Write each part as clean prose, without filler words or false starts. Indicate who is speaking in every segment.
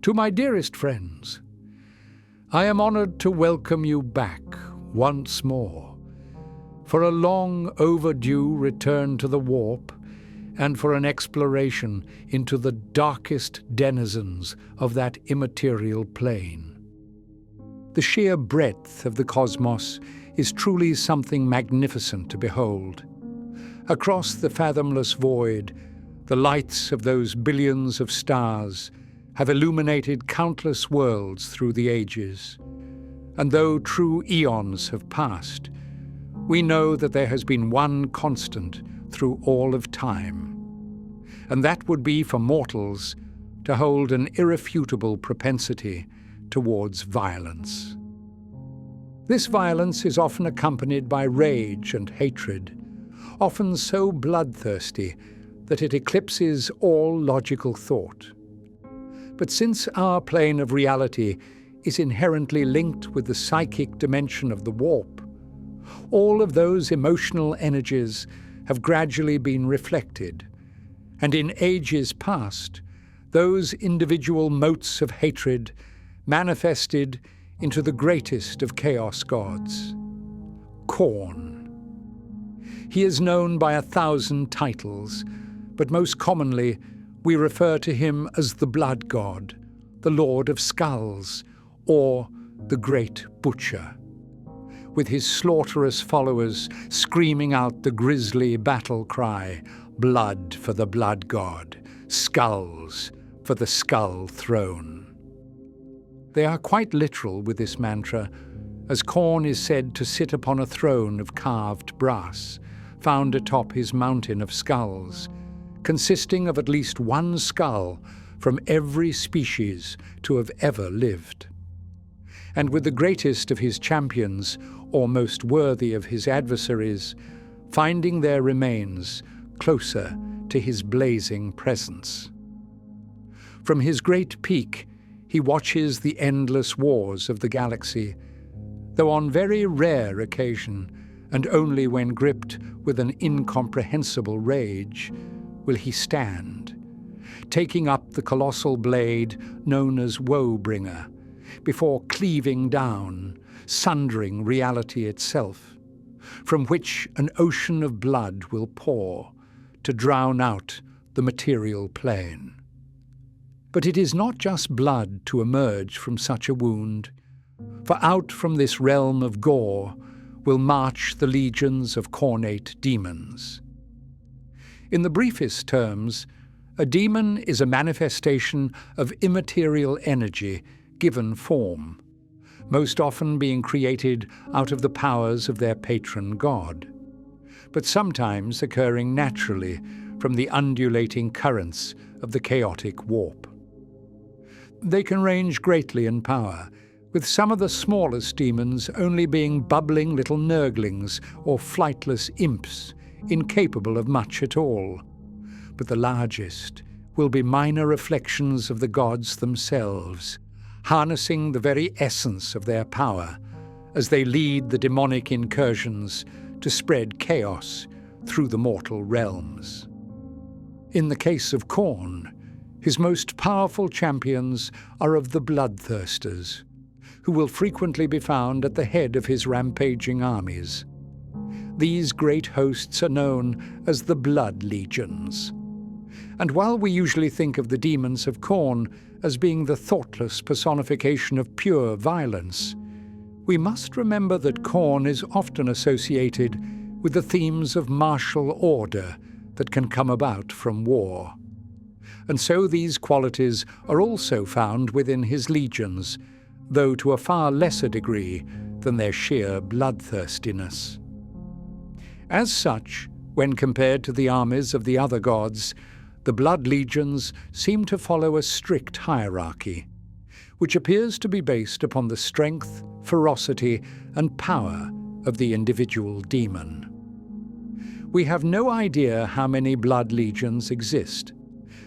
Speaker 1: To my dearest friends, I am honored to welcome you back once more for a long overdue return to the warp and for an exploration into the darkest denizens of that immaterial plane. The sheer breadth of the cosmos is truly something magnificent to behold. Across the fathomless void, the lights of those billions of stars have illuminated countless worlds through the ages. And though true eons have passed, we know that there has been one constant through all of time. And that would be for mortals to hold an irrefutable propensity towards violence. This violence is often accompanied by rage and hatred, often so bloodthirsty that it eclipses all logical thought. But since our plane of reality is inherently linked with the psychic dimension of the warp, all of those emotional energies have gradually been reflected, and in ages past, those individual motes of hatred manifested into the greatest of chaos gods, Khorne. He is known by 1,000 titles, but most commonly we refer to him as the Blood God, the Lord of Skulls, or the Great Butcher, with his slaughterous followers screaming out the grisly battle cry, "Blood for the Blood God, skulls for the Skull Throne." They are quite literal with this mantra, as Khorne is said to sit upon a throne of carved brass, found atop his mountain of skulls, consisting of at least one skull from every species to have ever lived. And with the greatest of his champions, or most worthy of his adversaries, finding their remains closer to his blazing presence. From his great peak, he watches the endless wars of the galaxy, though on very rare occasion, and only when gripped with an incomprehensible rage, will he stand, taking up the colossal blade known as Woebringer, before cleaving down, sundering reality itself, from which an ocean of blood will pour to drown out the material plane. But it is not just blood to emerge from such a wound, for out from this realm of gore will march the legions of cornate demons. In the briefest terms, a demon is a manifestation of immaterial energy given form, most often being created out of the powers of their patron god, but sometimes occurring naturally from the undulating currents of the chaotic warp. They can range greatly in power, with some of the smallest demons only being bubbling little nurglings or flightless imps, incapable of much at all. But the largest will be minor reflections of the gods themselves, harnessing the very essence of their power as they lead the demonic incursions to spread chaos through the mortal realms. In the case of Khorne, his most powerful champions are of the Bloodthirsters, who will frequently be found at the head of his rampaging armies. These great hosts are known as the Blood Legions. And while we usually think of the demons of Khorne as being the thoughtless personification of pure violence, we must remember that Khorne is often associated with the themes of martial order that can come about from war. And so these qualities are also found within his legions, though to a far lesser degree than their sheer bloodthirstiness. As such, when compared to the armies of the other gods, the Blood Legions seem to follow a strict hierarchy, which appears to be based upon the strength, ferocity, and power of the individual demon. We have no idea how many Blood Legions exist,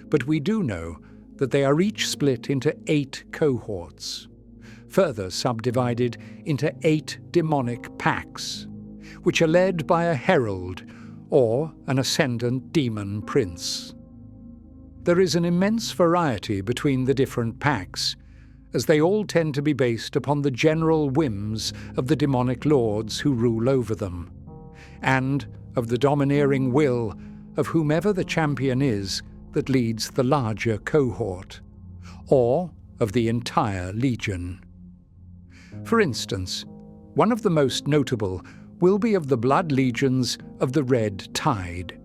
Speaker 1: but we do know that they are each split into 8 cohorts, further subdivided into 8 demonic packs, which are led by a herald or an ascendant demon prince. There is an immense variety between the different packs, as they all tend to be based upon the general whims of the demonic lords who rule over them, and of the domineering will of whomever the champion is that leads the larger cohort, or of the entire legion. For instance, one of the most notable will be of the blood legions of the Red Tide,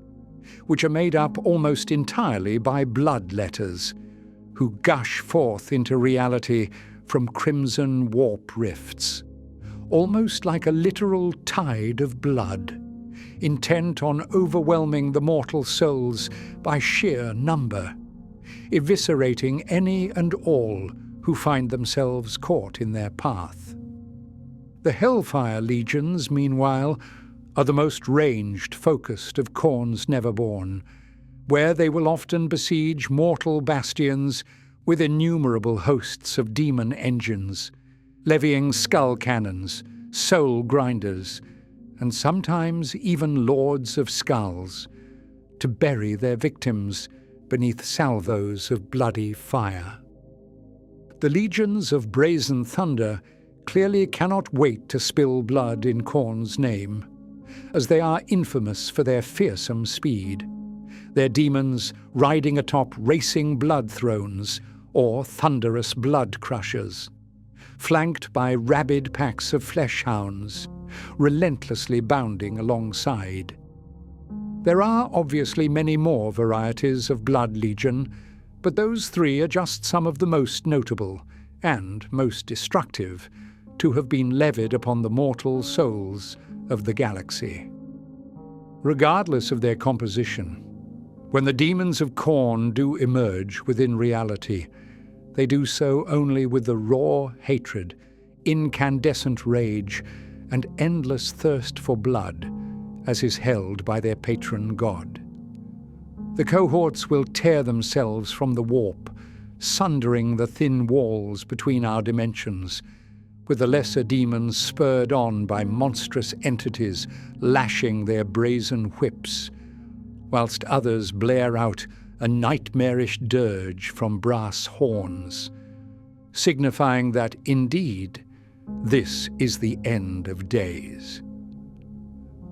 Speaker 1: which are made up almost entirely by bloodletters, who gush forth into reality from crimson warp rifts, almost like a literal tide of blood, intent on overwhelming the mortal souls by sheer number, eviscerating any and all who find themselves caught in their path. The Hellfire legions, meanwhile, are the most ranged, focused of Khorne's Neverborn, where they will often besiege mortal bastions with innumerable hosts of demon engines, levying skull cannons, soul grinders, and sometimes even lords of skulls, to bury their victims beneath salvos of bloody fire. The legions of Brazen Thunder clearly cannot wait to spill blood in Khorne's name, as they are infamous for their fearsome speed, their demons riding atop racing blood thrones or thunderous blood crushers, flanked by rabid packs of flesh hounds, relentlessly bounding alongside. There are obviously many more varieties of Blood Legion, but those three are just some of the most notable and most destructive to have been levied upon the mortal souls of the galaxy. Regardless of their composition, when the demons of Khorne do emerge within reality, they do so only with the raw hatred, incandescent rage, and endless thirst for blood, as is held by their patron god. The cohorts will tear themselves from the warp, sundering the thin walls between our dimensions, with the lesser demons spurred on by monstrous entities lashing their brazen whips, whilst others blare out a nightmarish dirge from brass horns, signifying that, indeed, this is the end of days.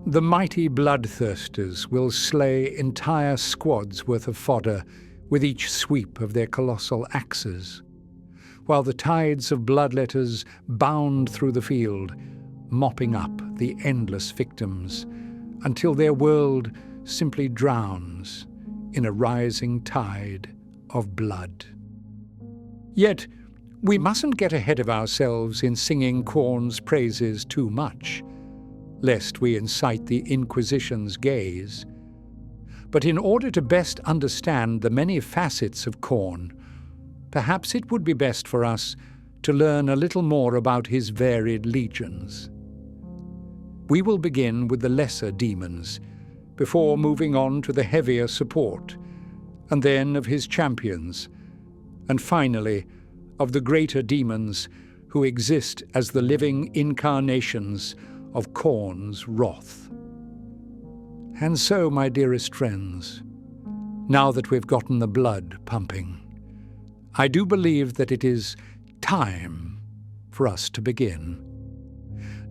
Speaker 1: The mighty Bloodthirsters will slay entire squads worth of fodder with each sweep of their colossal axes, while the tides of bloodletters bound through the field, mopping up the endless victims, until their world simply drowns in a rising tide of blood. Yet, we mustn't get ahead of ourselves in singing Khorne's praises too much, lest we incite the Inquisition's gaze. But in order to best understand the many facets of Khorne, perhaps it would be best for us to learn a little more about his varied legions. We will begin with the lesser demons, before moving on to the heavier support, and then of his champions, and finally of the greater demons who exist as the living incarnations of Khorne's wrath. And so, my dearest friends, now that we've gotten the blood pumping, I do believe that it is time for us to begin.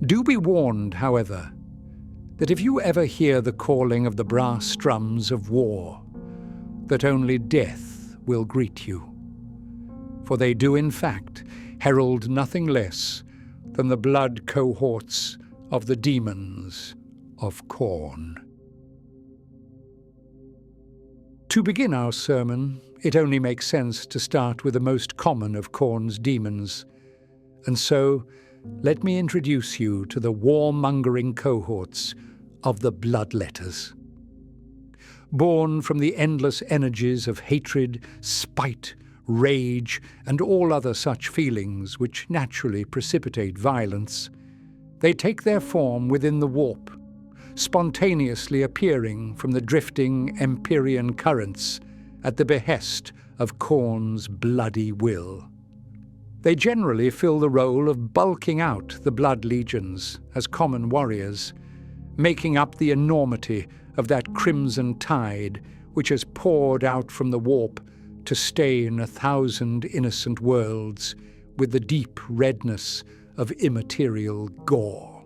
Speaker 1: Do be warned, however, that if you ever hear the calling of the brass drums of war, that only death will greet you. For they do, in fact, herald nothing less than the blood cohorts of the demons of Khorne. To begin our sermon, it only makes sense to start with the most common of Khorne's demons, and so let me introduce you to the warmongering cohorts of the Bloodletters. Born from the endless energies of hatred, spite, rage, and all other such feelings which naturally precipitate violence, they take their form within the warp, spontaneously appearing from the drifting Empyrean currents at the behest of Khorne's bloody will. They generally fill the role of bulking out the blood legions as common warriors, making up the enormity of that crimson tide which has poured out from the warp to stain 1,000 innocent worlds with the deep redness of immaterial gore.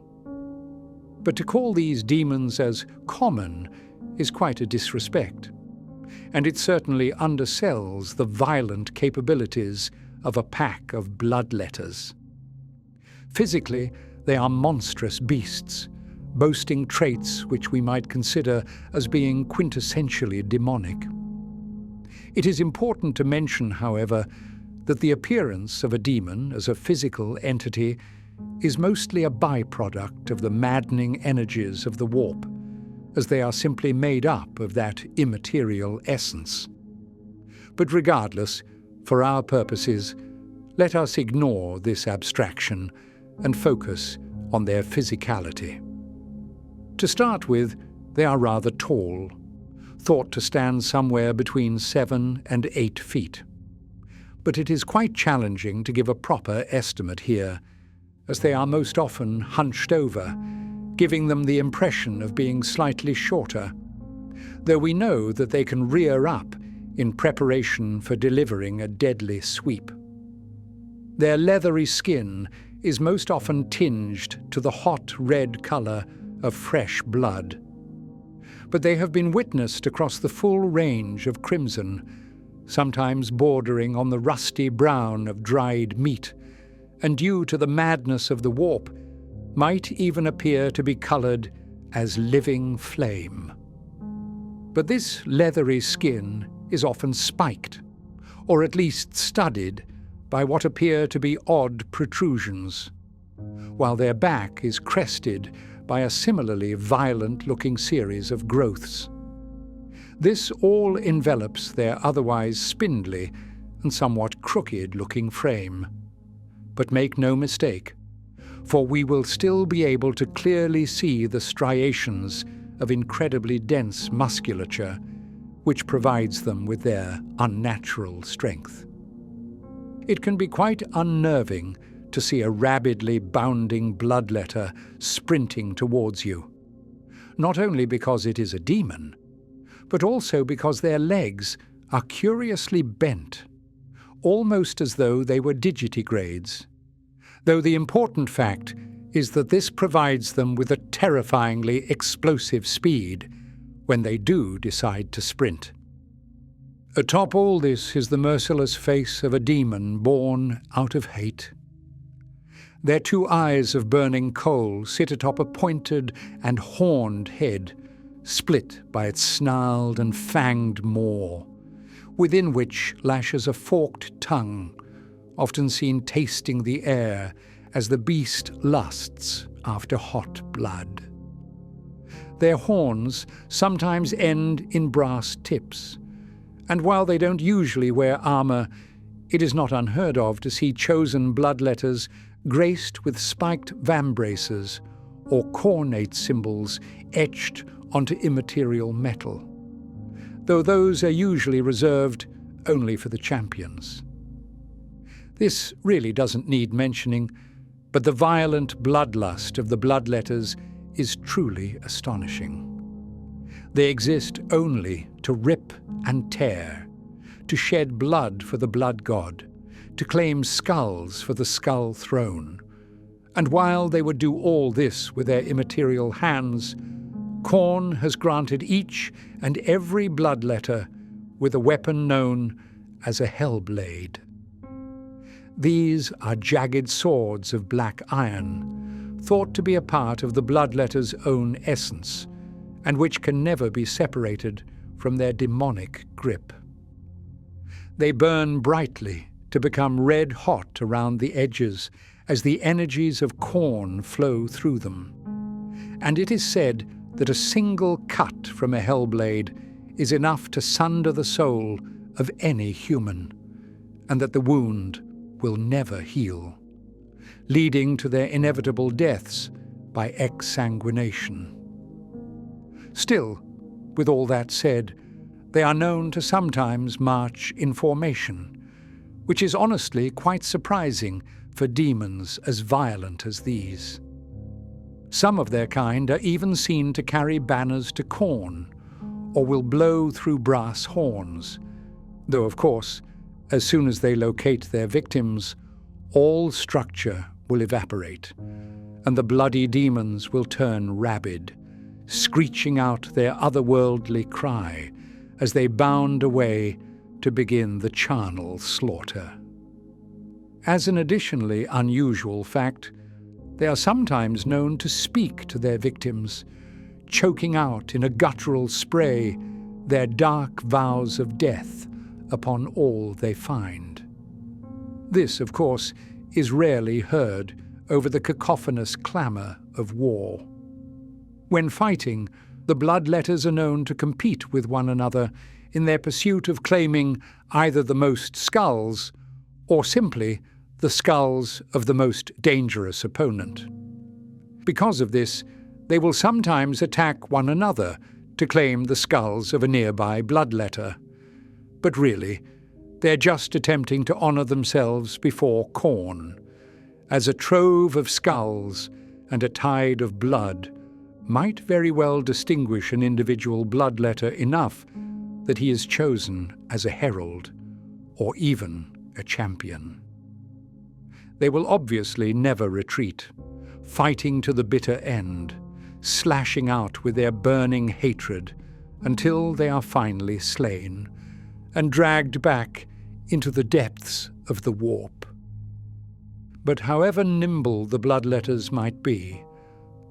Speaker 1: But to call these demons as common is quite a disrespect, and it certainly undersells the violent capabilities of a pack of bloodletters. Physically, they are monstrous beasts, boasting traits which we might consider as being quintessentially demonic. It is important to mention, however, that the appearance of a demon as a physical entity is mostly a byproduct of the maddening energies of the warp, as they are simply made up of that immaterial essence. But regardless, for our purposes, let us ignore this abstraction and focus on their physicality. To start with, they are rather tall, thought to stand somewhere between 7 and 8 feet. But it is quite challenging to give a proper estimate here, as they are most often hunched over, giving them the impression of being slightly shorter, though we know that they can rear up in preparation for delivering a deadly sweep. Their leathery skin is most often tinged to the hot red colour of fresh blood. But they have been witnessed across the full range of crimson, sometimes bordering on the rusty brown of dried meat, and due to the madness of the warp, might even appear to be coloured as living flame. But this leathery skin is often spiked, or at least studded, by what appear to be odd protrusions, while their back is crested by a similarly violent-looking series of growths. This all envelops their otherwise spindly and somewhat crooked-looking frame. But make no mistake, for we will still be able to clearly see the striations of incredibly dense musculature, which provides them with their unnatural strength. It can be quite unnerving to see a rabidly bounding bloodletter sprinting towards you, not only because it is a demon, but also because their legs are curiously bent, almost as though they were digitigrades, though the important fact is that this provides them with a terrifyingly explosive speed when they do decide to sprint. Atop all this is the merciless face of a demon born out of hate. Their 2 eyes of burning coal sit atop a pointed and horned head, split by its snarled and fanged maw, within which lashes a forked tongue, often seen tasting the air as the beast lusts after hot blood. Their horns sometimes end in brass tips, and while they don't usually wear armour, it is not unheard of to see chosen bloodletters graced with spiked vambraces or cornate symbols etched onto immaterial metal, though those are usually reserved only for the champions. This really doesn't need mentioning, but the violent bloodlust of the bloodletters is truly astonishing. They exist only to rip and tear, to shed blood for the blood god, to claim skulls for the skull throne. And while they would do all this with their immaterial hands, Khorne has granted each and every bloodletter with a weapon known as a hellblade. These are jagged swords of black iron, thought to be a part of the bloodletter's own essence, and which can never be separated from their demonic grip. They burn brightly to become red-hot around the edges as the energies of Khorne flow through them. And it is said that a single cut from a hellblade is enough to sunder the soul of any human, and that the wound will never heal, leading to their inevitable deaths by exsanguination. Still, with all that said, they are known to sometimes march in formation, which is honestly quite surprising for demons as violent as these. Some of their kind are even seen to carry banners to Khorne, or will blow through brass horns, though of course, as soon as they locate their victims, all structure will evaporate, and the bloody demons will turn rabid, screeching out their otherworldly cry as they bound away to begin the charnel slaughter. As an additionally unusual fact, they are sometimes known to speak to their victims, choking out in a guttural spray their dark vows of death upon all they find. This, of course, is rarely heard over the cacophonous clamour of war. When fighting, the bloodletters are known to compete with one another in their pursuit of claiming either the most skulls or simply the skulls of the most dangerous opponent. Because of this, they will sometimes attack one another to claim the skulls of a nearby bloodletter. But really, they're just attempting to honour themselves before Khorne, as a trove of skulls and a tide of blood might very well distinguish an individual bloodletter enough that he is chosen as a herald or even a champion. They will obviously never retreat, fighting to the bitter end, slashing out with their burning hatred until they are finally slain and dragged back into the depths of the warp. But however nimble the bloodletters might be,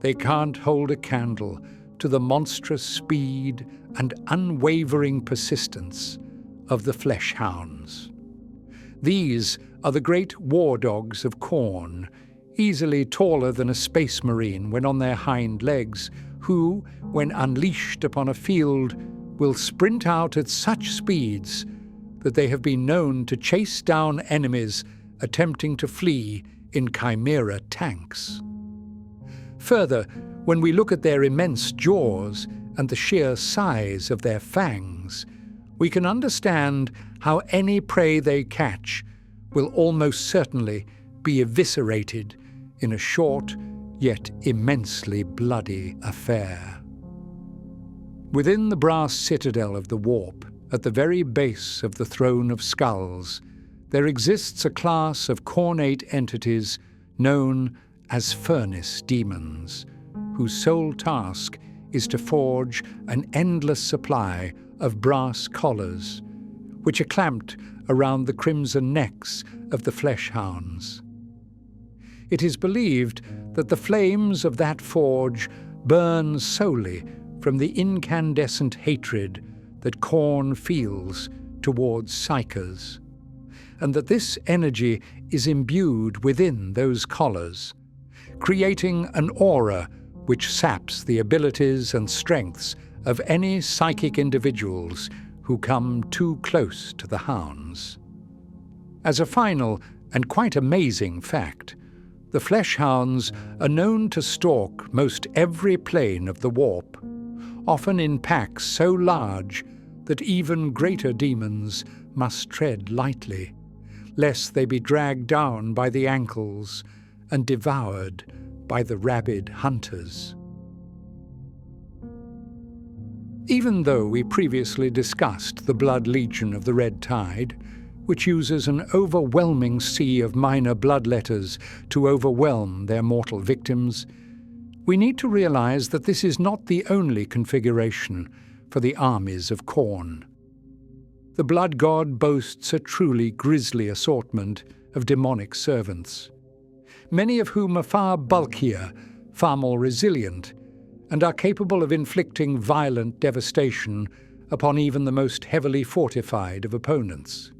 Speaker 1: they can't hold a candle to the monstrous speed and unwavering persistence of the flesh hounds. These are the great war dogs of Khorne, easily taller than a space marine when on their hind legs, who, when unleashed upon a field, will sprint out at such speeds that they have been known to chase down enemies attempting to flee in chimera tanks. Further, when we look at their immense jaws and the sheer size of their fangs, we can understand how any prey they catch will almost certainly be eviscerated in a short yet immensely bloody affair. Within the brass citadel of the warp, at the very base of the Throne of Skulls, there exists a class of cornate entities known as furnace demons, whose sole task is to forge an endless supply of brass collars, which are clamped around the crimson necks of the flesh hounds. It is believed that the flames of that forge burn solely from the incandescent hatred that Khorne feels towards psychers, and that this energy is imbued within those collars, creating an aura which saps the abilities and strengths of any psychic individuals who come too close to the hounds. As a final and quite amazing fact, the flesh hounds are known to stalk most every plane of the warp, often in packs so large that even greater demons must tread lightly, lest they be dragged down by the ankles and devoured by the rabid hunters. Even though we previously discussed the Blood Legion of the Red Tide, which uses an overwhelming sea of minor bloodletters to overwhelm their mortal victims, we need to realize that this is not the only configuration for the armies of Khorne. The Blood God boasts a truly grisly assortment of demonic servants, many of whom are far bulkier, far more resilient, and are capable of inflicting violent devastation upon even the most heavily fortified of opponents.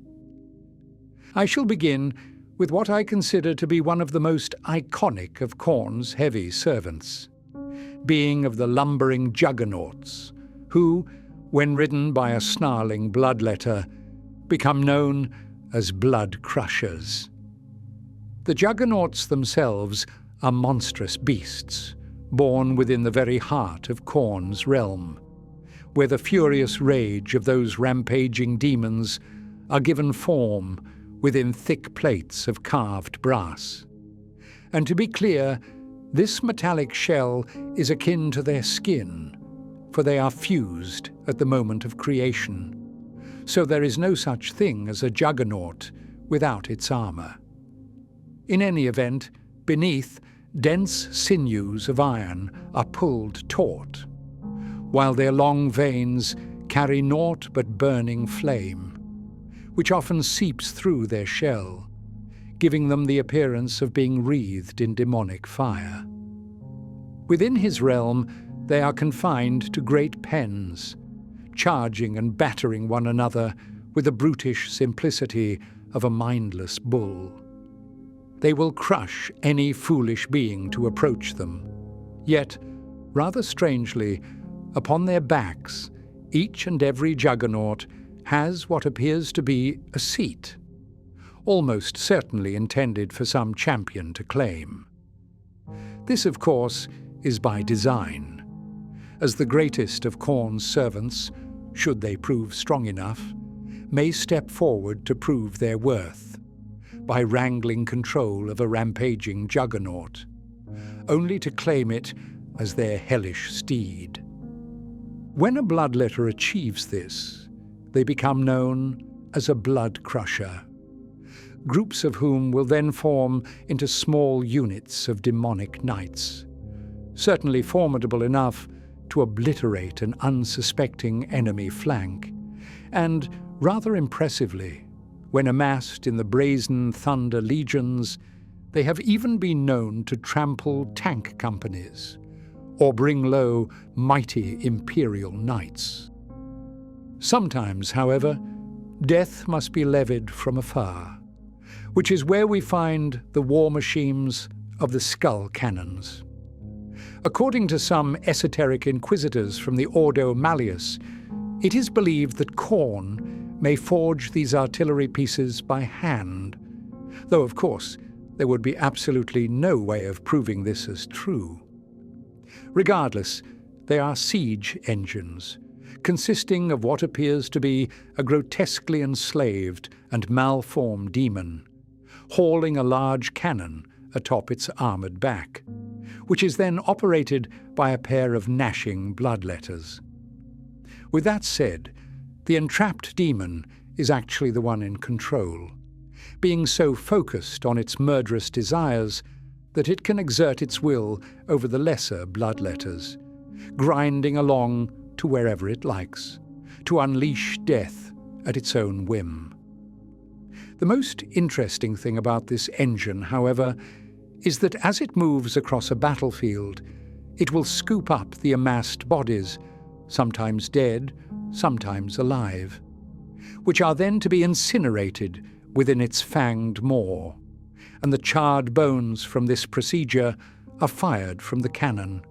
Speaker 1: I shall begin with what I consider to be one of the most iconic of Khorne's heavy servants, being of the lumbering juggernauts, who, when ridden by a snarling bloodletter, become known as blood crushers. The juggernauts themselves are monstrous beasts, born within the very heart of Khorne's realm, where the furious rage of those rampaging demons are given form within thick plates of carved brass. And to be clear, this metallic shell is akin to their skin, for they are fused at the moment of creation, so there is no such thing as a juggernaut without its armour. In any event, beneath, dense sinews of iron are pulled taut, while their long veins carry naught but burning flame, which often seeps through their shell, giving them the appearance of being wreathed in demonic fire. Within his realm, they are confined to great pens, charging and battering one another with the brutish simplicity of a mindless bull. They will crush any foolish being to approach them. Yet, rather strangely, upon their backs, each and every juggernaut has what appears to be a seat, almost certainly intended for some champion to claim. This, of course, is by design, as the greatest of Khorne's servants, should they prove strong enough, may step forward to prove their worth, by wrangling control of a rampaging juggernaut, only to claim it as their hellish steed. When a bloodletter achieves this, they become known as a blood crusher, groups of whom will then form into small units of demonic knights, certainly formidable enough to obliterate an unsuspecting enemy flank, and, rather impressively, when amassed in the brazen thunder legions, they have even been known to trample tank companies, or bring low mighty imperial knights. Sometimes, however, death must be levied from afar, which is where we find the war machines of the skull cannons. According to some esoteric inquisitors from the Ordo Malleus, it is believed that Khorne may forge these artillery pieces by hand, though of course there would be absolutely no way of proving this as true. Regardless, they are siege engines, consisting of what appears to be a grotesquely enslaved and malformed demon, hauling a large cannon atop its armoured back, which is then operated by a pair of gnashing bloodletters. With that said, the entrapped demon is actually the one in control, being so focused on its murderous desires that it can exert its will over the lesser bloodletters, grinding along to wherever it likes, to unleash death at its own whim. The most interesting thing about this engine, however, is that as it moves across a battlefield, it will scoop up the amassed bodies, sometimes dead, sometimes alive, which are then to be incinerated within its fanged maw, and the charred bones from this procedure are fired from the cannon,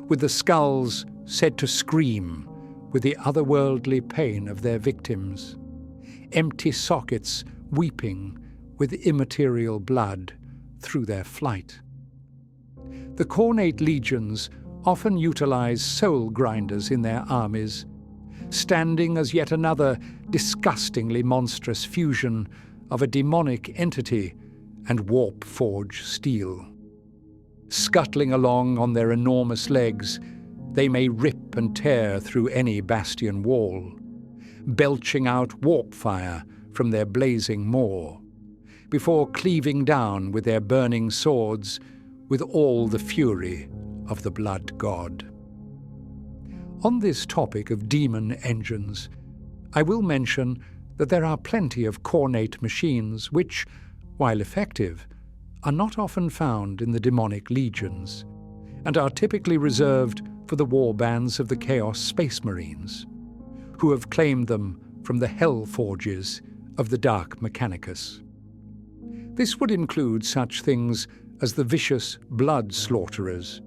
Speaker 1: with the skulls said to scream with the otherworldly pain of their victims, empty sockets weeping with immaterial blood through their flight. The Khornate legions often utilize soul grinders in their armies, standing as yet another disgustingly monstrous fusion of a demonic entity and warp-forged steel. Scuttling along on their enormous legs, they may rip and tear through any bastion wall, belching out warp fire from their blazing maw, before cleaving down with their burning swords with all the fury of the blood god. On this topic of demon engines, I will mention that there are plenty of Khornate machines which, while effective, are not often found in the demonic legions, and are typically reserved for the war bands of the Chaos Space Marines, who have claimed them from the hell forges of the Dark Mechanicus. This would include such things as the vicious blood slaughterers,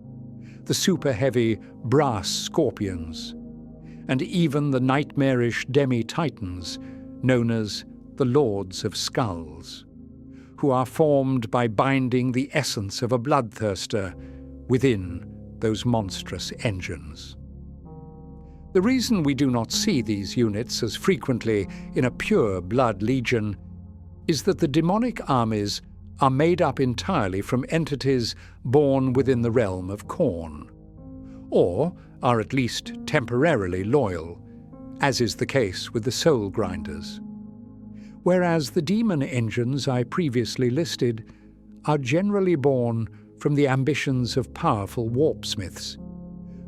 Speaker 1: the super-heavy brass scorpions, and even the nightmarish demi-titans known as the Lords of Skulls, who are formed by binding the essence of a bloodthirster within those monstrous engines. The reason we do not see these units as frequently in a pure blood legion is that the demonic armies are made up entirely from entities born within the realm of Khorne, or are at least temporarily loyal, as is the case with the soul grinders. Whereas the demon engines I previously listed are generally born from the ambitions of powerful warpsmiths,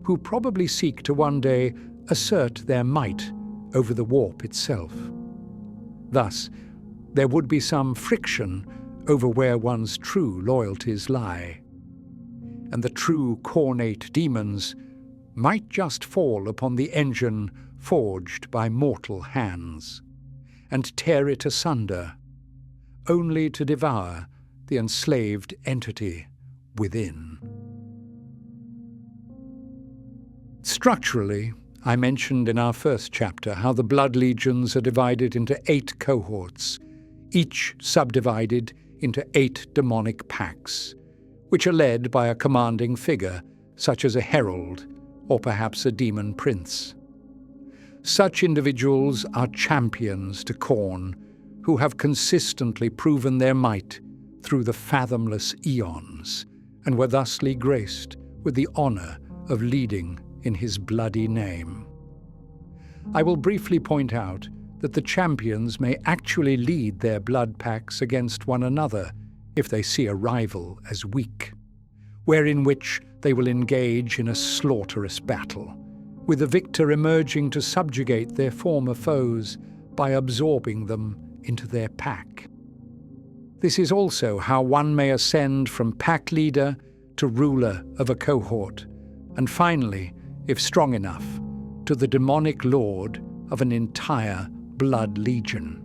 Speaker 1: who probably seek to one day assert their might over the warp itself. Thus, there would be some friction over where one's true loyalties lie, and the true Khornate demons might just fall upon the engine forged by mortal hands, and tear it asunder, only to devour the enslaved entity within. Structurally, I mentioned in our first chapter how the blood legions are divided into 8 cohorts, each subdivided into 8 demonic packs, which are led by a commanding figure, such as a herald or perhaps a demon prince. Such individuals are champions to Khorne, who have consistently proven their might through the fathomless eons, and were thusly graced with the honor of leading in his bloody name. I will briefly point out that the champions may actually lead their blood packs against one another if they see a rival as weak, wherein which they will engage in a slaughterous battle, with the victor emerging to subjugate their former foes by absorbing them into their pack. This is also how one may ascend from pack leader to ruler of a cohort, and finally, if strong enough, to the demonic lord of an entire blood legion.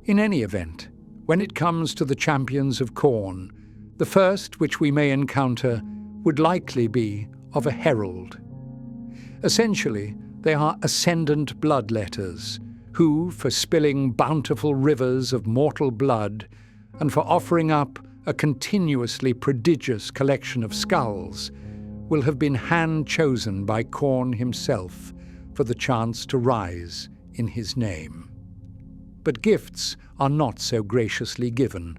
Speaker 1: In any event, when it comes to the champions of Khorne, the first which we may encounter would likely be of a herald. Essentially, they are ascendant bloodletters, who, for spilling bountiful rivers of mortal blood, and for offering up a continuously prodigious collection of skulls, will have been hand-chosen by Khorne himself for the chance to rise in his name. But gifts are not so graciously given,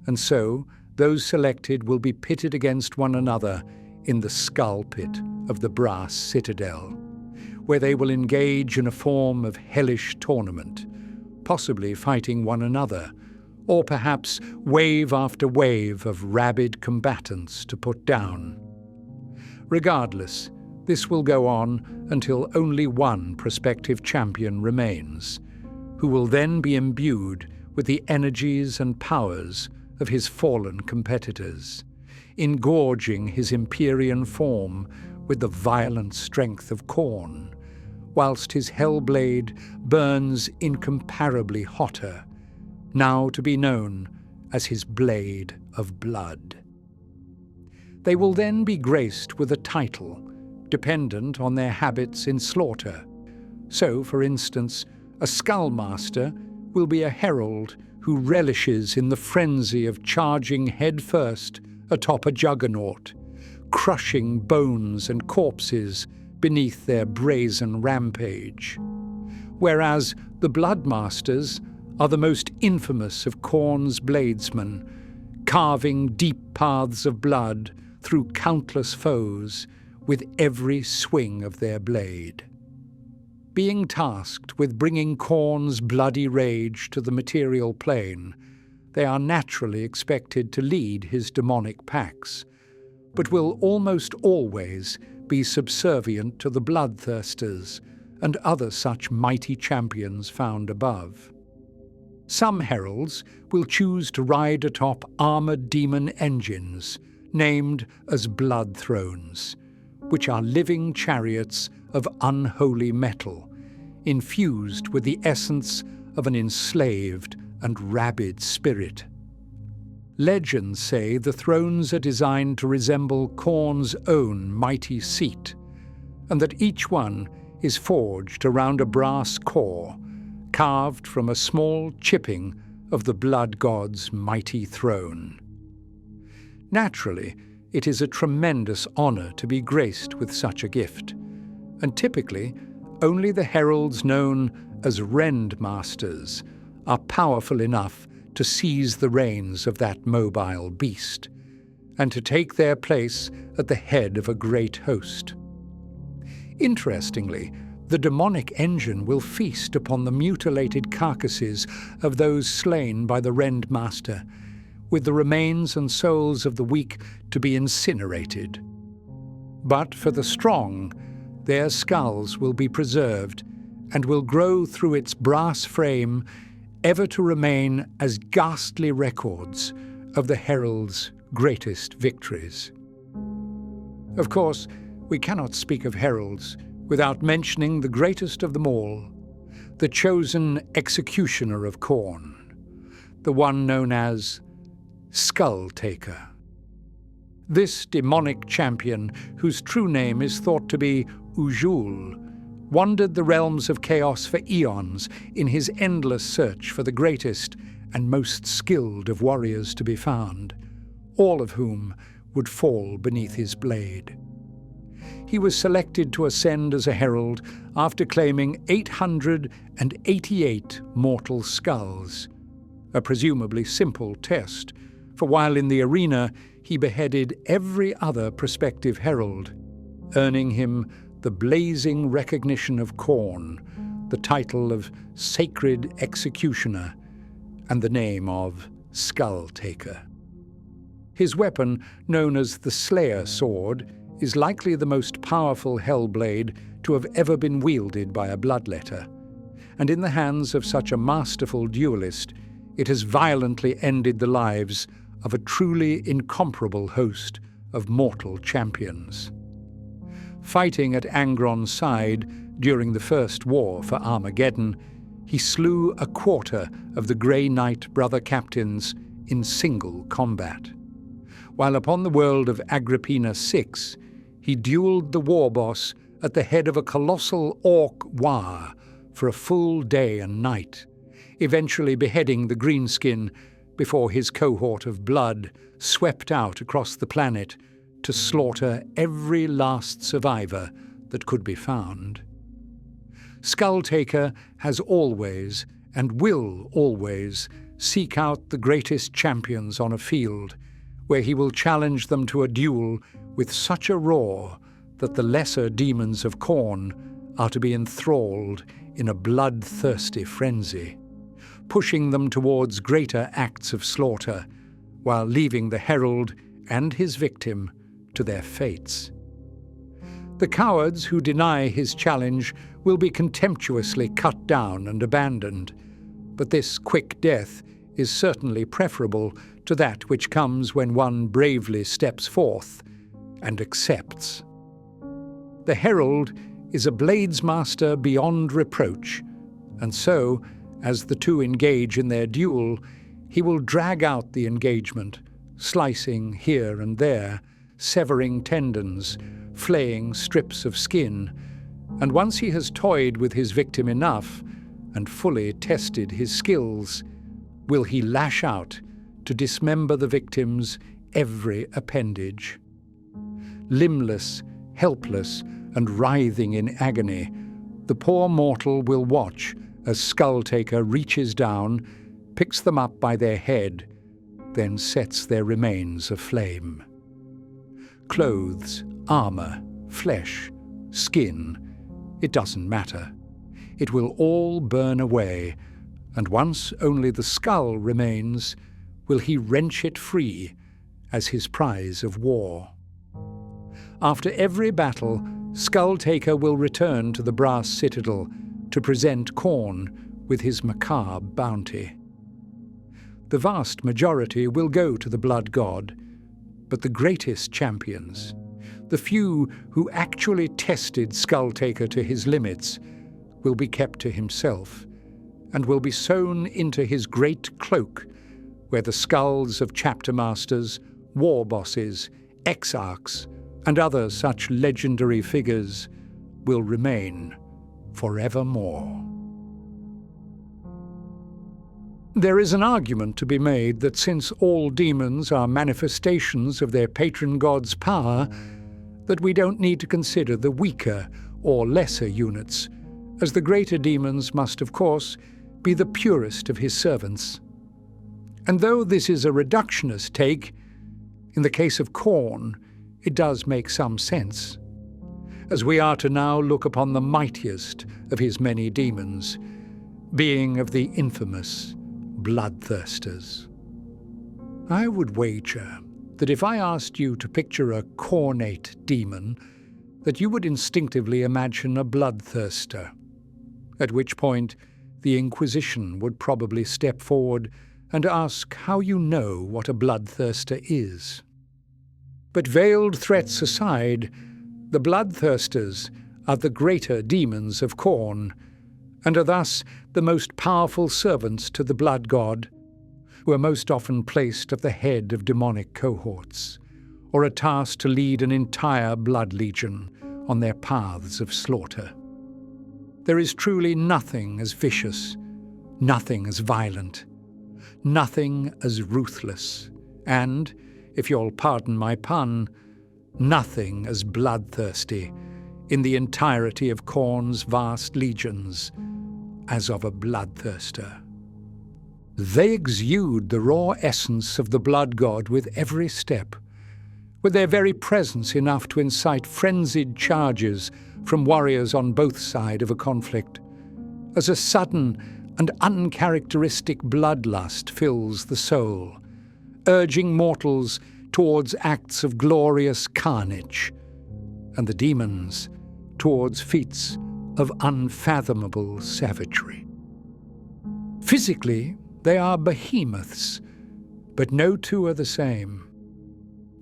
Speaker 1: and so those selected will be pitted against one another in the skull pit of the brass citadel, where they will engage in a form of hellish tournament, possibly fighting one another, or perhaps wave after wave of rabid combatants to put down. Regardless, this will go on until only one prospective champion remains, who will then be imbued with the energies and powers of his fallen competitors, engorging his Empyrean form with the violent strength of Khorne, whilst his hellblade burns incomparably hotter, now to be known as his blade of blood. They will then be graced with a title, dependent on their habits in slaughter. So, for instance, a Skullmaster will be a herald who relishes in the frenzy of charging headfirst atop a juggernaut, crushing bones and corpses beneath their brazen rampage. Whereas the Bloodmasters are the most infamous of Khorne's bladesmen, carving deep paths of blood through countless foes with every swing of their blade. Being tasked with bringing Khorne's bloody rage to the material plane, they are naturally expected to lead his demonic packs, but will almost always be subservient to the Bloodthirsters and other such mighty champions found above. Some heralds will choose to ride atop armoured demon engines, named as blood thrones, which are living chariots of unholy metal, infused with the essence of an enslaved and rabid spirit. Legends say the thrones are designed to resemble Khorne's own mighty seat, and that each one is forged around a brass core, carved from a small chipping of the blood god's mighty throne. Naturally, it is a tremendous honor to be graced with such a gift, and typically only the heralds known as Rendmasters are powerful enough to seize the reins of that mobile beast, and to take their place at the head of a great host. Interestingly, the demonic engine will feast upon the mutilated carcasses of those slain by the Rend Master, with the remains and souls of the weak to be incinerated. But for the strong, their skulls will be preserved and will grow through its brass frame, ever to remain as ghastly records of the herald's greatest victories. Of course, we cannot speak of heralds without mentioning the greatest of them all, the chosen executioner of Khorne, the one known as Skull-Taker. This demonic champion, whose true name is thought to be Ujul, wandered the realms of chaos for eons in his endless search for the greatest and most skilled of warriors to be found, all of whom would fall beneath his blade. He was selected to ascend as a herald after claiming 888 mortal skulls, a presumably simple test, for while in the arena he beheaded every other prospective herald, earning him the blazing recognition of Khorne, the title of Sacred Executioner, and the name of Skull-Taker. His weapon, known as the Slayer Sword, is likely the most powerful hellblade to have ever been wielded by a bloodletter, and in the hands of such a masterful duelist, it has violently ended the lives of a truly incomparable host of mortal champions. Fighting at Angron's side during the First War for Armageddon, he slew a quarter of the Grey Knight brother captains in single combat. While upon the world of Agrippina VI, he duelled the war boss at the head of a colossal orc war for a full day and night, eventually beheading the greenskin before his cohort of blood swept out across the planet to slaughter every last survivor that could be found. Skull-Taker has always, and will always, seek out the greatest champions on a field, where he will challenge them to a duel with such a roar that the lesser demons of Khorne are to be enthralled in a bloodthirsty frenzy, pushing them towards greater acts of slaughter, while leaving the herald and his victim to their fates. The cowards who deny his challenge will be contemptuously cut down and abandoned, but this quick death is certainly preferable to that which comes when one bravely steps forth and accepts. The herald is a bladesmaster beyond reproach, and so, as the two engage in their duel, he will drag out the engagement, slicing here and there, severing tendons, flaying strips of skin, and once he has toyed with his victim enough and fully tested his skills, will he lash out to dismember the victim's every appendage. Limbless, helpless, and writhing in agony, the poor mortal will watch as Skull-Taker reaches down, picks them up by their head, then sets their remains aflame. Clothes, armor, flesh, skin, it doesn't matter. It will all burn away, and once only the skull remains, will he wrench it free as his prize of war. After every battle, Skull-Taker will return to the brass citadel to present Khorne with his macabre bounty. The vast majority will go to the blood god, but the greatest champions, the few who actually tested Skull-Taker to his limits, will be kept to himself, and will be sewn into his great cloak, where the skulls of chapter masters, war bosses, exarchs, and other such legendary figures will remain forevermore. There is an argument to be made that since all demons are manifestations of their patron god's power, that we don't need to consider the weaker or lesser units, as the greater demons must, of course, be the purest of his servants. And though this is a reductionist take, in the case of Khorne, it does make some sense. as we are to now look upon the mightiest of his many demons, being of the infamous Bloodthirsters. I would wager that if I asked you to picture a Khornate demon, that you would instinctively imagine a bloodthirster, at which point the Inquisition would probably step forward and ask how you know what a bloodthirster is. But veiled threats aside, the Bloodthirsters are the greater demons of Khorne, and are thus the most powerful servants to the blood god, who are most often placed at the head of demonic cohorts, or are tasked to lead an entire blood legion on their paths of slaughter. There is truly nothing as vicious, nothing as violent, nothing as ruthless, and, if you'll pardon my pun, nothing as bloodthirsty in the entirety of Khorne's vast legions as of a bloodthirster. They exude the raw essence of the blood god with every step, with their very presence enough to incite frenzied charges from warriors on both sides of a conflict, as a sudden and uncharacteristic bloodlust fills the soul, urging mortals towards acts of glorious carnage, and the demons towards feats of unfathomable savagery. Physically, they are behemoths, but no two are the same.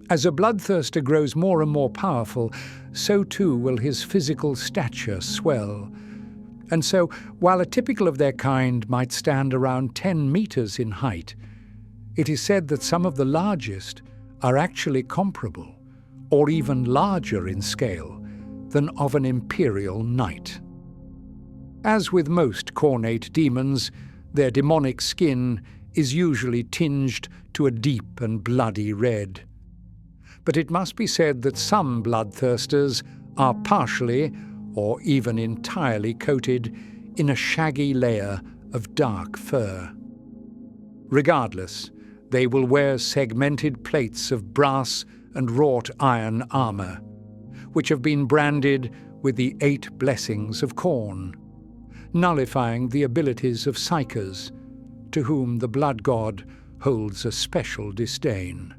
Speaker 1: As a bloodthirster grows more and more powerful, so too will his physical stature swell. And so, while a typical of their kind might stand around 10 meters in height, it is said that some of the largest are actually comparable, or even larger in scale, than of an imperial knight. As with most Khornate demons, their demonic skin is usually tinged to a deep and bloody red. But it must be said that some bloodthirsters are partially, or even entirely coated in a shaggy layer of dark fur. Regardless, they will wear segmented plates of brass and wrought iron armor, which have been branded with the 8 blessings of Khorne, nullifying the abilities of psychers, to whom the blood god holds a special disdain.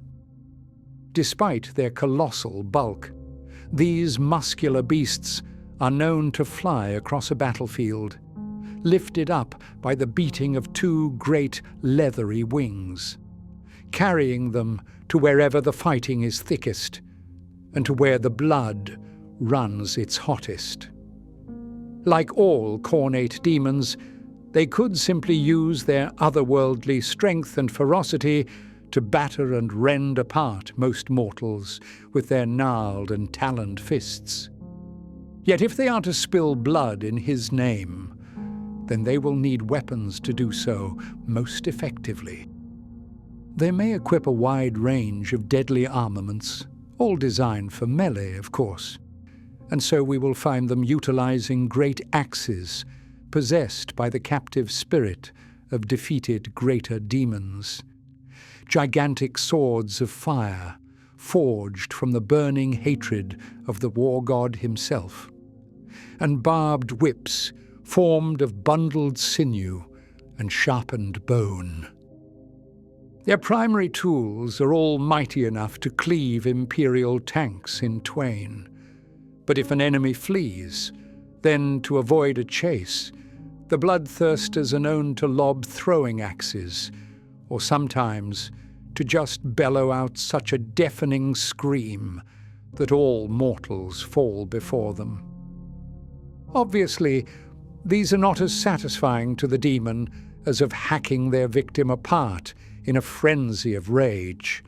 Speaker 1: Despite their colossal bulk, these muscular beasts are known to fly across a battlefield, lifted up by the beating of 2 great leathery wings, carrying them to wherever the fighting is thickest, and to where the blood runs its hottest. Like all Khornate demons, they could simply use their otherworldly strength and ferocity to batter and rend apart most mortals with their gnarled and taloned fists. Yet if they are to spill blood in his name, then they will need weapons to do so most effectively. They may equip a wide range of deadly armaments, all designed for melee, of course, and so we will find them utilizing great axes possessed by the captive spirit of defeated greater demons, gigantic swords of fire forged from the burning hatred of the war god himself, and barbed whips formed of bundled sinew and sharpened bone. Their primary tools are all mighty enough to cleave imperial tanks in twain. But if an enemy flees, then to avoid a chase, the bloodthirsters are known to lob throwing axes, or sometimes to just bellow out such a deafening scream that all mortals fall before them. Obviously, these are not as satisfying to the demon as of hacking their victim apart in a frenzy of rage,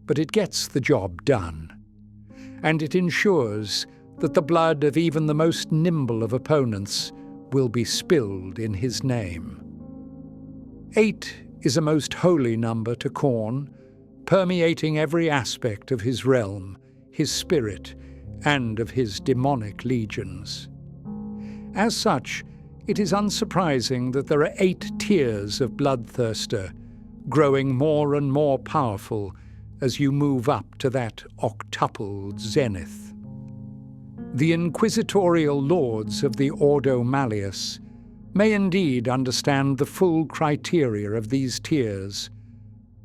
Speaker 1: but it gets the job done, and it ensures that the blood of even the most nimble of opponents will be spilled in his name. 8 is a most holy number to Khorne, permeating every aspect of his realm, his spirit, and of his demonic legions. As such, it is unsurprising that there are 8 tiers of bloodthirster, growing more and more powerful as you move up to that octupled zenith. The inquisitorial lords of the Ordo Malleus may indeed understand the full criteria of these tiers,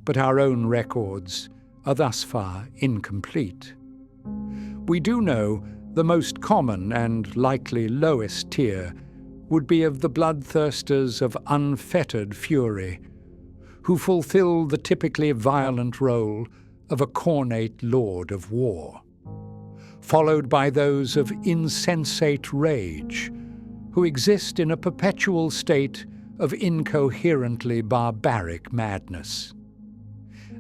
Speaker 1: but our own records are thus far incomplete. We do know the most common and likely lowest tier would be of the Bloodthirsters of unfettered fury, who fulfill the typically violent role of a cornate lord of war, followed by those of insensate rage, who exist in a perpetual state of incoherently barbaric madness.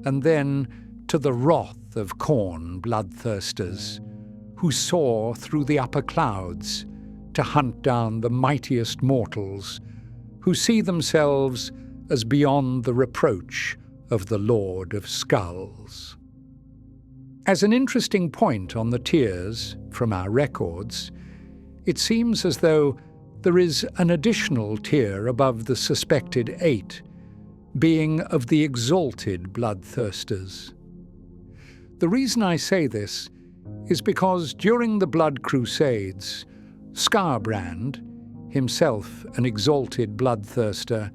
Speaker 1: And then to the wrath of Khorne Bloodthirsters, who soar through the upper clouds to hunt down the mightiest mortals, who see themselves as beyond the reproach of the Lord of Skulls. As an interesting point on the tiers from our records, it seems as though there is an additional tier above the suspected 8, being of the exalted Bloodthirsters. The reason I say this is because during the Blood Crusades, Skarbrand, himself an exalted Bloodthirster,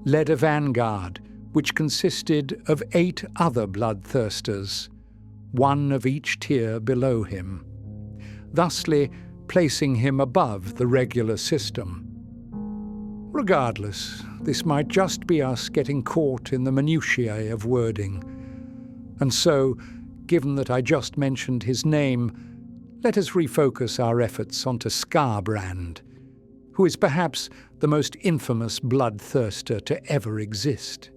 Speaker 1: led a vanguard which consisted of 8 other Bloodthirsters, one of each tier below him, thusly placing him above the regular system. Regardless, this might just be us getting caught in the minutiae of wording. And so, given that I just mentioned his name, let us refocus our efforts onto Skarbrand, who is perhaps the most infamous bloodthirster to ever exist.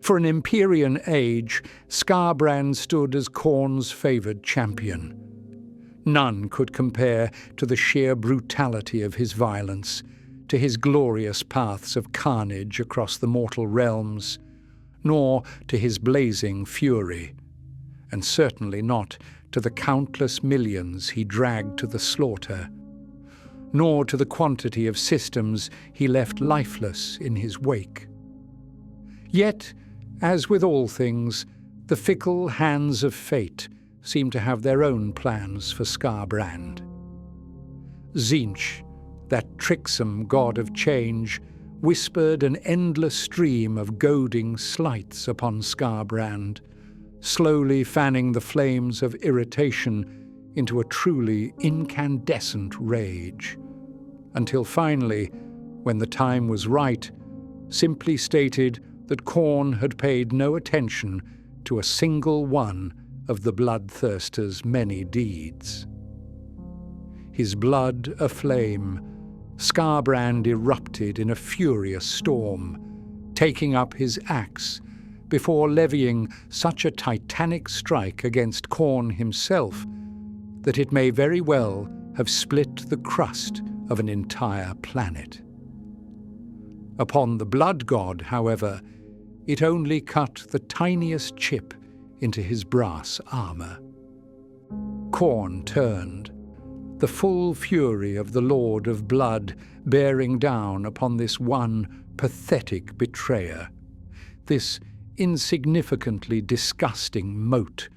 Speaker 1: For an Empyrean age, Skarbrand stood as Khorne's favoured champion. None could compare to the sheer brutality of his violence, to his glorious paths of carnage across the mortal realms, nor to his blazing fury, and certainly not to the countless millions he dragged to the slaughter, nor to the quantity of systems he left lifeless in his wake. Yet, as with all things, the fickle hands of fate seem to have their own plans for Skarbrand. Tzeentch, that tricksome god of change, whispered an endless stream of goading slights upon Skarbrand, slowly fanning the flames of irritation into a truly incandescent rage, until finally, when the time was right, simply stated that Khorne had paid no attention to a single one of the Bloodthirster's many deeds. His blood aflame, Skarbrand erupted in a furious storm, taking up his axe before levying such a titanic strike against Khorne himself that it may very well have split the crust of an entire planet. Upon the blood god, however, it only cut the tiniest chip into his brass armour. Khorne turned, the full fury of the Lord of Blood bearing down upon this one pathetic betrayer, this insignificantly disgusting mote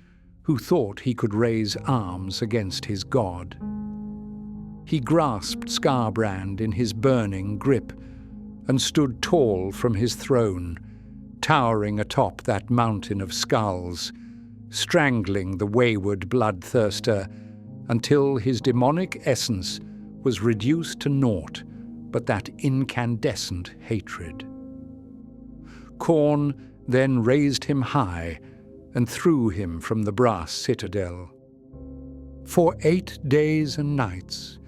Speaker 1: who thought he could raise arms against his god. He grasped Skarbrand in his burning grip and stood tall from his throne, towering atop that mountain of skulls, strangling the wayward bloodthirster until his demonic essence was reduced to naught but that incandescent hatred. Khorne then raised him high and threw him from the brass citadel. For 8 days and nights,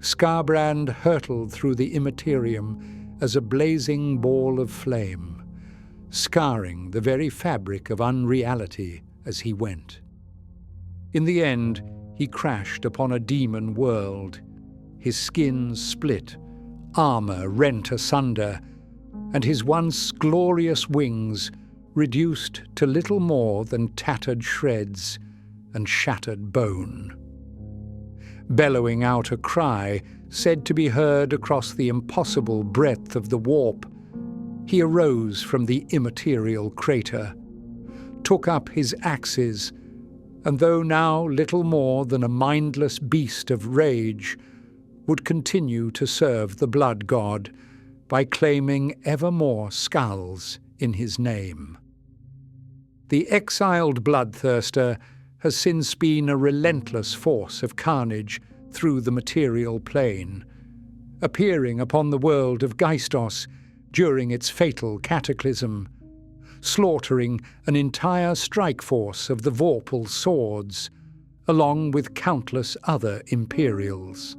Speaker 1: Skarbrand hurtled through the immaterium as a blazing ball of flame, scarring the very fabric of unreality as he went. In the end, he crashed upon a demon world, his skin split, armor rent asunder, and his once glorious wings reduced to little more than tattered shreds and shattered bone. Bellowing out a cry said to be heard across the impossible breadth of the warp, he arose from the immaterial crater, took up his axes, and though now little more than a mindless beast of rage, would continue to serve the blood god by claiming ever more skulls in his name. The exiled Bloodthirster has since been a relentless force of carnage through the material plane, appearing upon the world of Geistos during its fatal cataclysm, slaughtering an entire strike force of the Vorpal swords, along with countless other Imperials.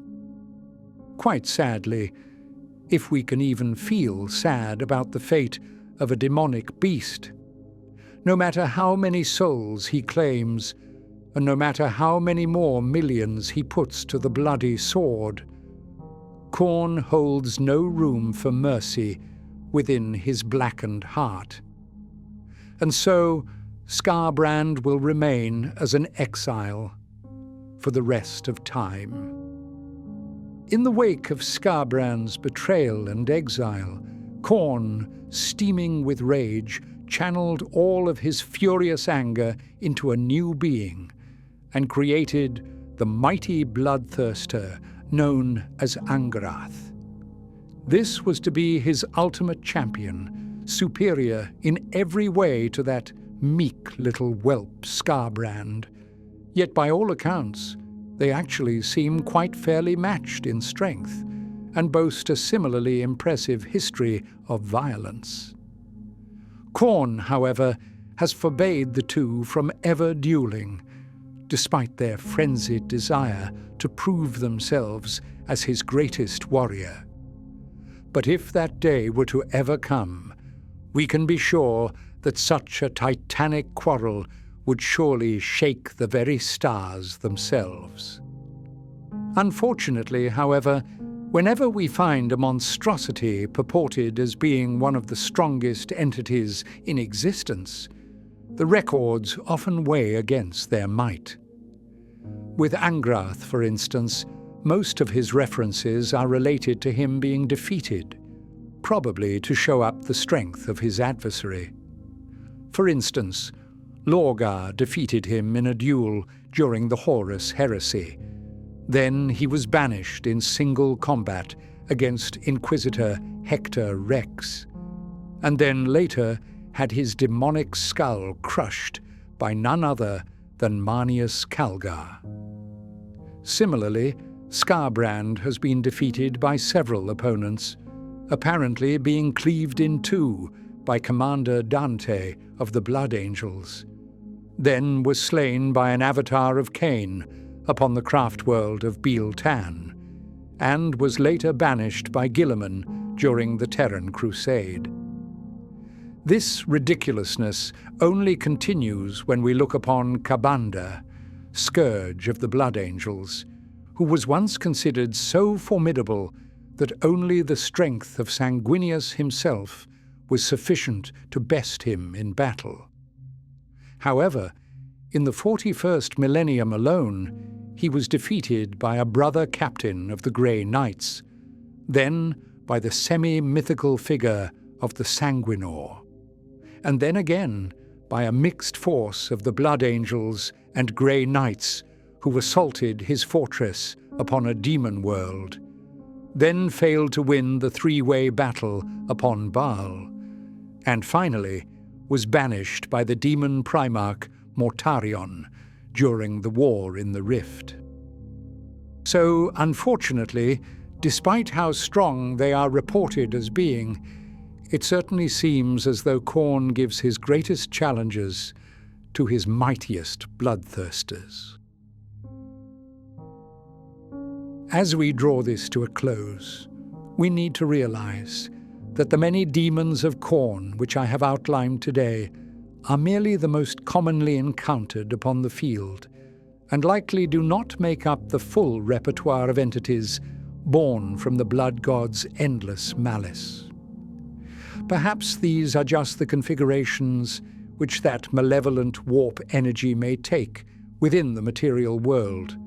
Speaker 1: Quite sadly, if we can even feel sad about the fate of a demonic beast, no matter how many souls he claims, and no matter how many more millions he puts to the bloody sword, Khorne holds no room for mercy within his blackened heart. And so Skarbrand will remain as an exile for the rest of time. In the wake of Skarbrand's betrayal and exile, Khorne, steaming with rage, channeled all of his furious anger into a new being and created the mighty Bloodthirster known as Angrath. This was to be his ultimate champion, superior in every way to that meek little whelp Skarbrand, yet by all accounts they actually seem quite fairly matched in strength and boast a similarly impressive history of violence. Khorne, however, has forbade the two from ever dueling, despite their frenzied desire to prove themselves as his greatest warrior. But if that day were to ever come, we can be sure that such a titanic quarrel would surely shake the very stars themselves. Unfortunately, however, whenever we find a monstrosity purported as being one of the strongest entities in existence, the records often weigh against their might. With Angrath, for instance, most of his references are related to him being defeated, probably to show up the strength of his adversary. For instance, Lorgar defeated him in a duel during the Horus Heresy. Then he was banished in single combat against Inquisitor Hector Rex, and then later had his demonic skull crushed by none other than Manius Calgar. Similarly, Skarbrand has been defeated by several opponents, apparently being cleaved in two by Commander Dante of the Blood Angels, then was slain by an avatar of Cain upon the craft world of Biel-Tan, and was later banished by Guilliman during the Terran Crusade. This ridiculousness only continues when we look upon Kabanda, scourge of the Blood Angels, who was once considered so formidable that only the strength of Sanguinius himself was sufficient to best him in battle. However, in the 41st millennium alone, he was defeated by a brother captain of the Grey Knights, then by the semi-mythical figure of the Sanguinor, and then again by a mixed force of the Blood Angels and Grey Knights who assaulted his fortress upon a demon world, then failed to win the three-way battle upon Baal, and finally was banished by the demon Primarch Mortarion during the War in the Rift. So, unfortunately, despite how strong they are reported as being, it certainly seems as though Khorne gives his greatest challenges to his mightiest Bloodthirsters. As we draw this to a close, we need to realize that the many demons of Khorne which I have outlined today are merely the most commonly encountered upon the field, and likely do not make up the full repertoire of entities born from the blood god's endless malice. Perhaps these are just the configurations which that malevolent warp energy may take within the material world,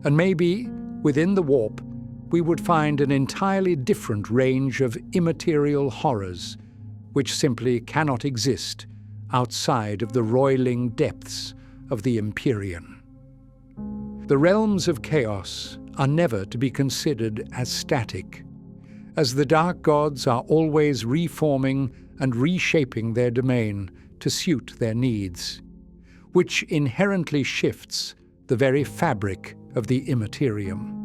Speaker 1: and maybe within the warp we would find an entirely different range of immaterial horrors which simply cannot exist outside of the roiling depths of the Empyrean. The realms of chaos are never to be considered as static, as the dark gods are always reforming and reshaping their domain to suit their needs, which inherently shifts the very fabric of the immaterium.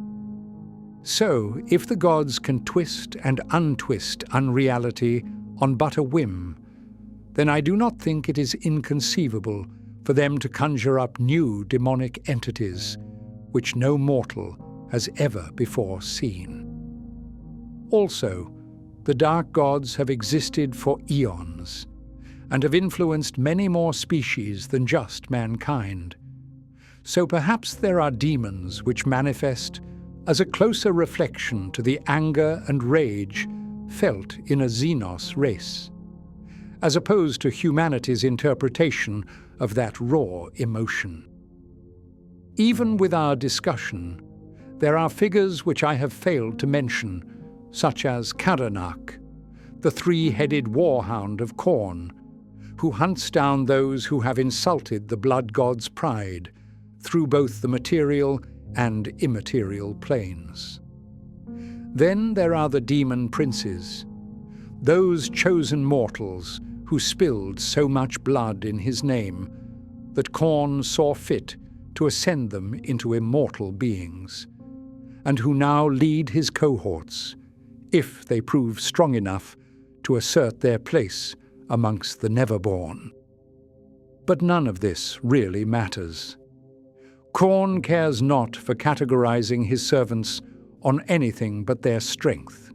Speaker 1: So, if the gods can twist and untwist unreality on but a whim, then I do not think it is inconceivable for them to conjure up new demonic entities which no mortal has ever before seen. Also, the dark gods have existed for eons and have influenced many more species than just mankind. So perhaps there are demons which manifest as a closer reflection to the anger and rage felt in a Xenos race, as opposed to humanity's interpretation of that raw emotion. Even with our discussion, there are figures which I have failed to mention, such as Karanak, the three-headed warhound of Khorne, who hunts down those who have insulted the blood god's pride through both the material and immaterial planes. Then there are the demon princes, those chosen mortals who spilled so much blood in his name that Khorne saw fit to ascend them into immortal beings, and who now lead his cohorts, if they prove strong enough to assert their place amongst the Neverborn. But none of this really matters. Khorne cares not for categorizing his servants on anything but their strength,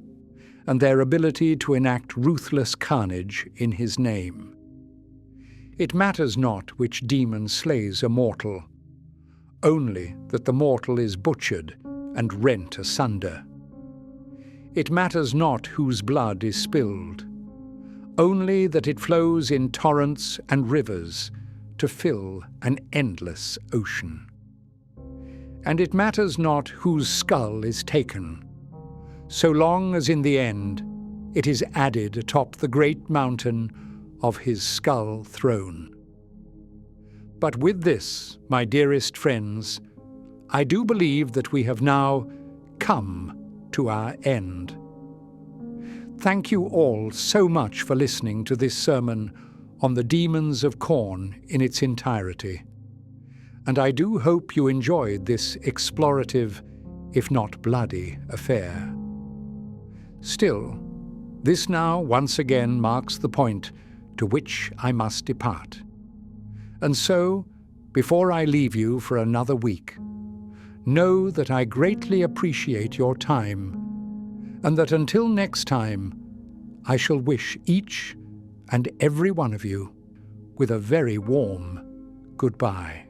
Speaker 1: and their ability to enact ruthless carnage in his name. It matters not which demon slays a mortal, only that the mortal is butchered and rent asunder. It matters not whose blood is spilled, only that it flows in torrents and rivers to fill an endless ocean. And it matters not whose skull is taken, so long as in the end it is added atop the great mountain of his skull throne. But with this, my dearest friends, I do believe that we have now come to our end. Thank you all so much for listening to this sermon on the demons of Khorne in its entirety. And I do hope you enjoyed this explorative, if not bloody, affair. Still, this now once again marks the point to which I must depart. And so, before I leave you for another week, know that I greatly appreciate your time, and that until next time, I shall wish each and every one of you with a very warm goodbye.